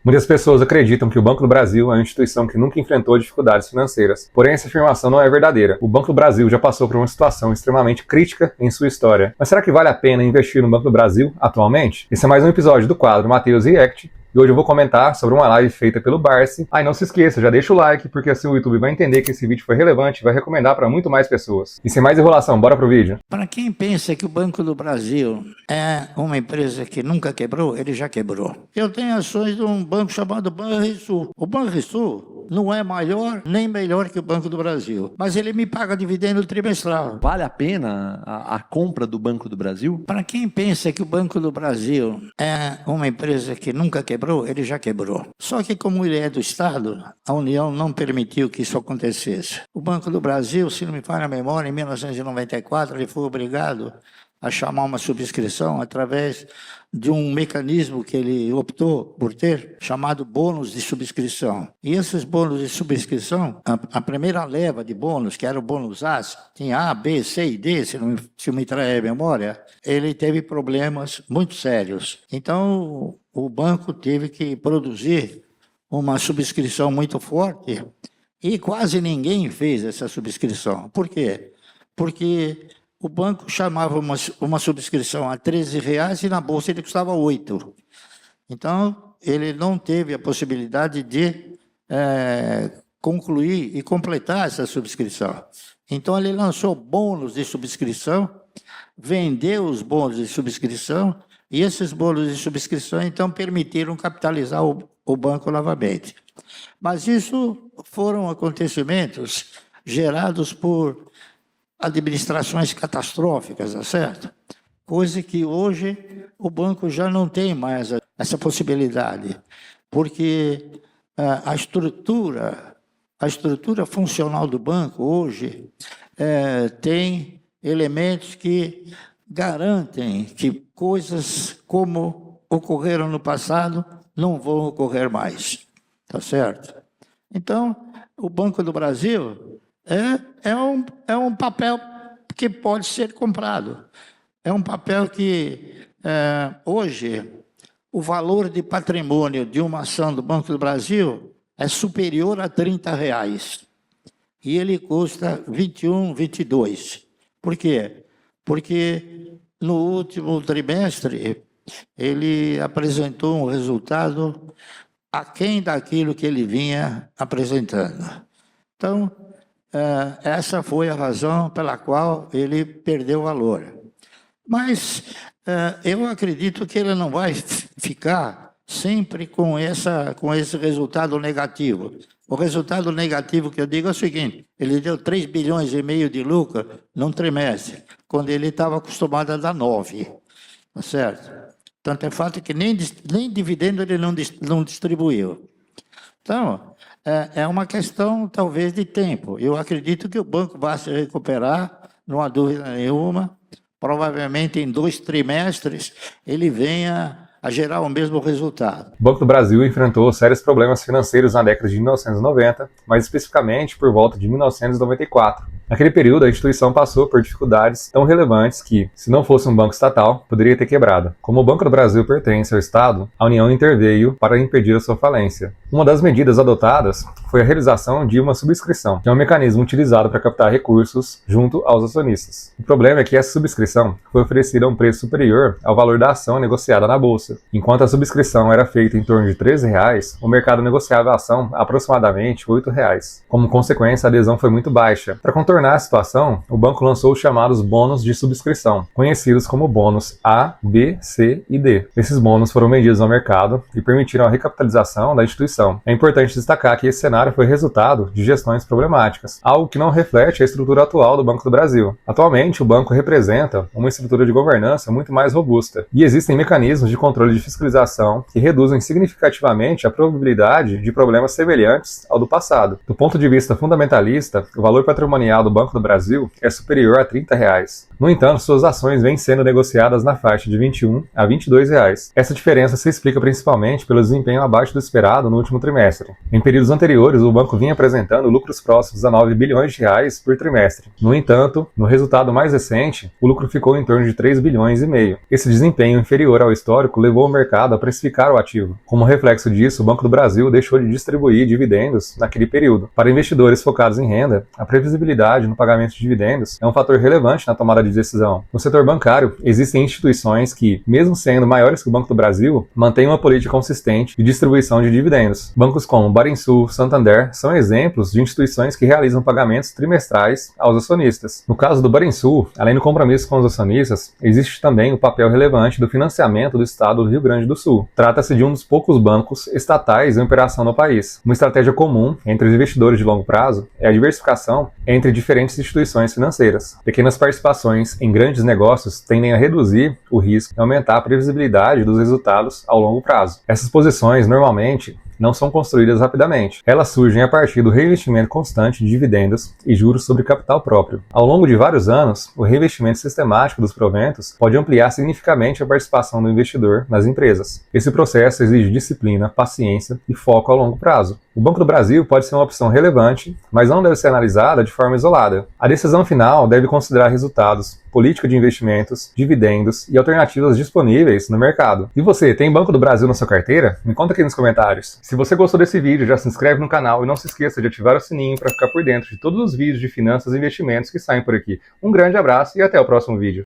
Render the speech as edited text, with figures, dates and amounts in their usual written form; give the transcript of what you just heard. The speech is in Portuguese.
Muitas pessoas acreditam que o Banco do Brasil é uma instituição que nunca enfrentou dificuldades financeiras. Porém, essa afirmação não é verdadeira. O Banco do Brasil já passou por uma situação extremamente crítica em sua história. Mas será que vale a pena investir no Banco do Brasil atualmente? Esse é mais um episódio do quadro Matheus React. E hoje eu vou comentar sobre uma live feita pelo Barsi. E não se esqueça, já deixa o like, porque assim o YouTube vai entender que esse vídeo foi relevante e vai recomendar para muito mais pessoas. E sem mais enrolação, bora pro vídeo. Para quem pensa que o Banco do Brasil é uma empresa que nunca quebrou, ele já quebrou. Eu tenho ações de um banco chamado Banrisul. O Banrisul não é maior nem melhor que o Banco do Brasil, mas ele me paga dividendo trimestral. Vale a pena a compra do Banco do Brasil? Para quem pensa que o Banco do Brasil é uma empresa que nunca quebrou, ele já quebrou. Só que como ele é do Estado, a União não permitiu que isso acontecesse. O Banco do Brasil, se não me falha a memória, em 1994, ele foi obrigado a chamar uma subscrição através de um mecanismo que ele optou por ter, chamado bônus de subscrição. E esses bônus de subscrição, a primeira leva de bônus, que era o bônus A, tinha A, B, C e D, se me trai a memória, ele teve problemas muito sérios. Então, o banco teve que produzir uma subscrição muito forte e quase ninguém fez essa subscrição. Por quê? Porque o banco chamava uma subscrição a R$13 e na bolsa ele custava 8. Então, ele não teve a possibilidade de concluir e completar essa subscrição. Então, ele lançou bônus de subscrição, vendeu os bônus de subscrição, e esses bônus de subscrição, então, permitiram capitalizar o banco novamente. Mas isso foram acontecimentos gerados por administrações catastróficas, tá certo? Coisa que hoje o banco já não tem mais essa possibilidade, porque a estrutura funcional do banco hoje tem elementos que garantem que coisas como ocorreram no passado não vão ocorrer mais, tá certo? Então, o Banco do Brasil é um papel que pode ser comprado. É um papel que, hoje, o valor de patrimônio de uma ação do Banco do Brasil é superior a R$30. E ele custa 21, 22. Por quê? Porque no último trimestre ele apresentou um resultado aquém daquilo que ele vinha apresentando. Então, essa foi a razão pela qual ele perdeu valor. Mas eu acredito que ele não vai ficar sempre com esse resultado negativo. O resultado negativo que eu digo é o seguinte: ele deu 3,5 bilhões de lucro num trimestre, quando ele estava acostumado a dar 9. Tá certo? Tanto é fato que nem dividendo ele não distribuiu. Então, é uma questão, talvez, de tempo. Eu acredito que o banco vai se recuperar, não há dúvida nenhuma. Provavelmente, em 2 trimestres, ele venha a gerar o mesmo resultado. O Banco do Brasil enfrentou sérios problemas financeiros na década de 1990, mais especificamente por volta de 1994. Naquele período, a instituição passou por dificuldades tão relevantes que, se não fosse um banco estatal, poderia ter quebrado. Como o Banco do Brasil pertence ao Estado, a União interveio para impedir a sua falência. Uma das medidas adotadas foi a realização de uma subscrição, que é um mecanismo utilizado para captar recursos junto aos acionistas. O problema é que essa subscrição foi oferecida a um preço superior ao valor da ação negociada na bolsa. Enquanto a subscrição era feita em torno de R$13, o mercado negociava a ação a aproximadamente R$8. Como consequência, a adesão foi muito baixa. Para contornar a situação, o banco lançou os chamados bônus de subscrição, conhecidos como bônus A, B, C e D. Esses bônus foram vendidos ao mercado e permitiram a recapitalização da instituição. É importante destacar que esse cenário foi resultado de gestões problemáticas, algo que não reflete a estrutura atual do Banco do Brasil. Atualmente, o banco representa uma estrutura de governança muito mais robusta, e existem mecanismos de controle de fiscalização que reduzem significativamente a probabilidade de problemas semelhantes ao do passado. Do ponto de vista fundamentalista, o valor patrimonial do Banco do Brasil é superior a R$ 30. No entanto, suas ações vêm sendo negociadas na faixa de R$ 21 a R$ 22. Essa diferença se explica principalmente pelo desempenho abaixo do esperado no último trimestre. Em períodos anteriores, o banco vinha apresentando lucros próximos a R$ 9 bilhões por trimestre. No entanto, no resultado mais recente, o lucro ficou em torno de R$ 3,5 bilhões. Esse desempenho inferior ao histórico levou o mercado a precificar o ativo. Como reflexo disso, o Banco do Brasil deixou de distribuir dividendos naquele período. Para investidores focados em renda, a previsibilidade no pagamento de dividendos é um fator relevante na tomada de decisão. No setor bancário, existem instituições que, mesmo sendo maiores que o Banco do Brasil, mantêm uma política consistente de distribuição de dividendos. Bancos como Banrisul, Santander são exemplos de instituições que realizam pagamentos trimestrais aos acionistas. No caso do Banrisul, além do compromisso com os acionistas, existe também o papel relevante do financiamento do Estado do Rio Grande do Sul. Trata-se de um dos poucos bancos estatais em operação no país. Uma estratégia comum entre os investidores de longo prazo é a diversificação entre diferentes instituições financeiras. Pequenas participações em grandes negócios tendem a reduzir o risco e aumentar a previsibilidade dos resultados ao longo prazo. Essas posições, normalmente, não são construídas rapidamente. Elas surgem a partir do reinvestimento constante de dividendos e juros sobre capital próprio. Ao longo de vários anos, o reinvestimento sistemático dos proventos pode ampliar significativamente a participação do investidor nas empresas. Esse processo exige disciplina, paciência e foco ao longo prazo. O Banco do Brasil pode ser uma opção relevante, mas não deve ser analisada de forma isolada. A decisão final deve considerar resultados, política de investimentos, dividendos e alternativas disponíveis no mercado. E você, tem Banco do Brasil na sua carteira? Me conta aqui nos comentários. Se você gostou desse vídeo, já se inscreve no canal e não se esqueça de ativar o sininho para ficar por dentro de todos os vídeos de finanças e investimentos que saem por aqui. Um grande abraço e até o próximo vídeo.